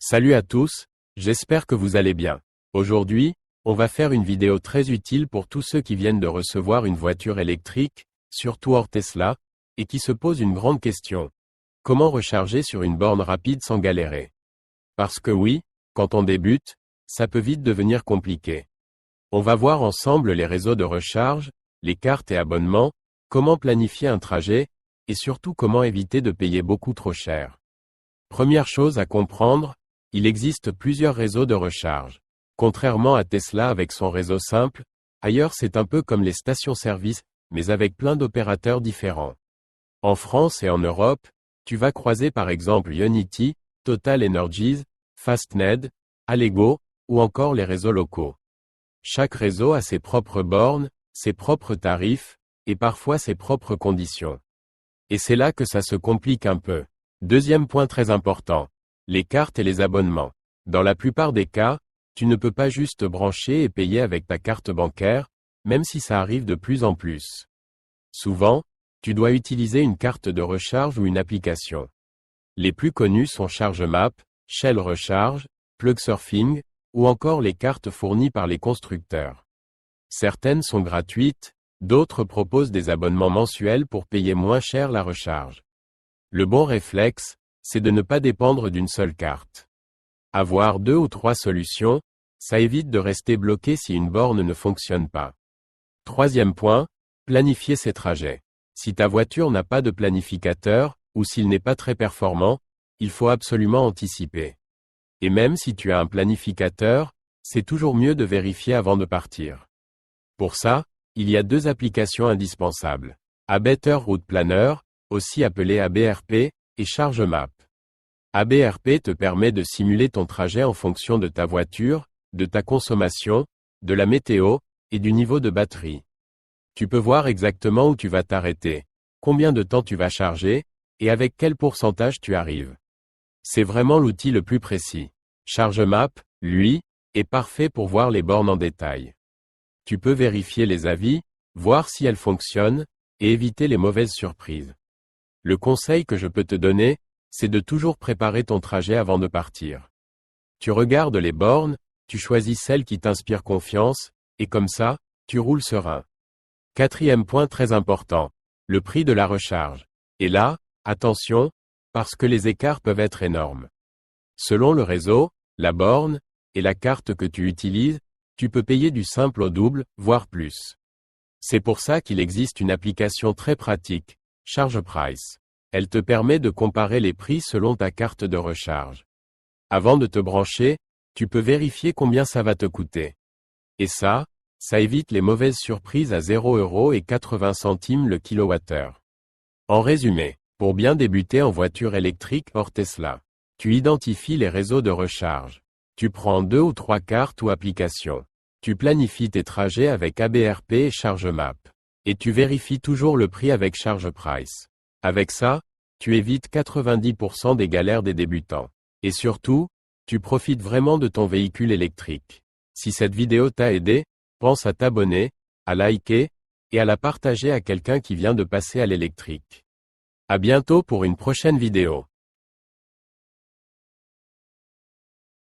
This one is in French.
Salut à tous, j'espère que vous allez bien. Aujourd'hui, on va faire une vidéo très utile pour tous ceux qui viennent de recevoir une voiture électrique, surtout hors Tesla, et qui se posent une grande question. Comment recharger sur une borne rapide sans galérer? Parce que oui, quand on débute, ça peut vite devenir compliqué. On va voir ensemble les réseaux de recharge, les cartes et abonnements, comment planifier un trajet, et surtout comment éviter de payer beaucoup trop cher. Première chose à comprendre, il existe plusieurs réseaux de recharge. Contrairement à Tesla avec son réseau simple, ailleurs c'est un peu comme les stations-service, mais avec plein d'opérateurs différents. En France et en Europe, tu vas croiser par exemple Ionity, Total Energies, Fastned, Allego, ou encore les réseaux locaux. Chaque réseau a ses propres bornes, ses propres tarifs, et parfois ses propres conditions. Et c'est là que ça se complique un peu. Deuxième point très important. Les cartes et les abonnements. Dans la plupart des cas, tu ne peux pas juste brancher et payer avec ta carte bancaire, même si ça arrive de plus en plus. Souvent, tu dois utiliser une carte de recharge ou une application. Les plus connus sont ChargeMap, Shell Recharge, Plugsurfing, ou encore les cartes fournies par les constructeurs. Certaines sont gratuites, d'autres proposent des abonnements mensuels pour payer moins cher la recharge. Le bon réflexe, c'est de ne pas dépendre d'une seule carte. Avoir 2 ou 3 solutions, ça évite de rester bloqué si une borne ne fonctionne pas. Troisième point, planifier ses trajets. Si ta voiture n'a pas de planificateur, ou s'il n'est pas très performant, il faut absolument anticiper. Et même si tu as un planificateur, c'est toujours mieux de vérifier avant de partir. Pour ça, il y a 2 applications indispensables. A Better Route Planner, aussi appelé ABRP, et ChargeMap. ABRP te permet de simuler ton trajet en fonction de ta voiture, de ta consommation, de la météo, et du niveau de batterie. Tu peux voir exactement où tu vas t'arrêter, combien de temps tu vas charger, et avec quel pourcentage tu arrives. C'est vraiment l'outil le plus précis. ChargeMap, lui, est parfait pour voir les bornes en détail. Tu peux vérifier les avis, voir si elles fonctionnent, et éviter les mauvaises surprises. Le conseil que je peux te donner, c'est de toujours préparer ton trajet avant de partir. Tu regardes les bornes, tu choisis celles qui t'inspirent confiance, et comme ça, tu roules serein. Quatrième point très important, le prix de la recharge. Et là, attention, parce que les écarts peuvent être énormes. Selon le réseau, la borne, et la carte que tu utilises, tu peux payer du simple au double, voire plus. C'est pour ça qu'il existe une application très pratique, ChargePrice. Elle te permet de comparer les prix selon ta carte de recharge. Avant de te brancher, tu peux vérifier combien ça va te coûter. Et ça évite les mauvaises surprises à 0,80 € le kilowattheure. En résumé, pour bien débuter en voiture électrique hors Tesla, tu identifies les réseaux de recharge. Tu prends 2 ou 3 cartes ou applications. Tu planifies tes trajets avec ABRP et ChargeMap. Et tu vérifies toujours le prix avec ChargePrice. Avec ça, tu évites 90% des galères des débutants. Et surtout, tu profites vraiment de ton véhicule électrique. Si cette vidéo t'a aidé, pense à t'abonner, à liker, et à la partager à quelqu'un qui vient de passer à l'électrique. À bientôt pour une prochaine vidéo.